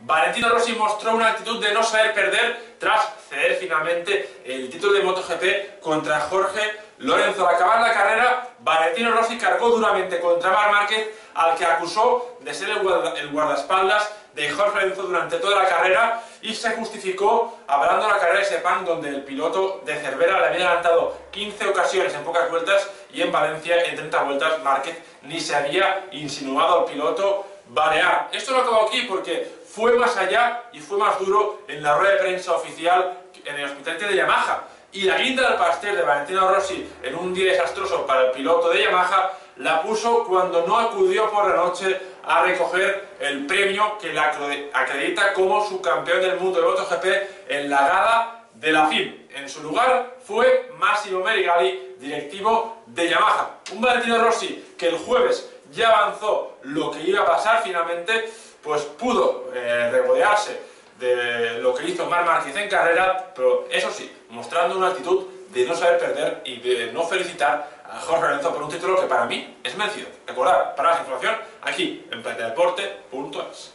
Valentino Rossi mostró una actitud de no saber perder tras ceder finalmente el título de MotoGP contra Jorge Lorenzo. Al acabar la carrera, Valentino Rossi cargó duramente contra Marc Márquez, al que acusó de ser el guardaespaldas de Jorge Lorenzo durante toda la carrera, y se justificó hablando de la carrera de Sepang, donde el piloto de Cervera le había adelantado 15 ocasiones en pocas vueltas, y en Valencia en 30 vueltas Márquez ni se había insinuado al piloto balear. Esto no acabó aquí, porque fue más allá y fue más duro en la rueda de prensa oficial en el hospitality de Yamaha. Y la guinda del pastel de Valentino Rossi en un día desastroso para el piloto de Yamaha la puso cuando no acudió por la noche a recoger el premio que le acredita como subcampeón del mundo de MotoGP en la gala de la FIM. En su lugar fue Massimo Merigali, directivo de Yamaha. Un Valentino Rossi que el jueves ya avanzó lo que iba a pasar finalmente, pues pudo regodearse de lo que hizo Marc Márquez en carrera, pero eso sí, mostrando una actitud de no saber perder y de no felicitar a Jorge Lorenzo por un título que para mí es merecido. Recordad, para más información, aquí en planedeporte.es.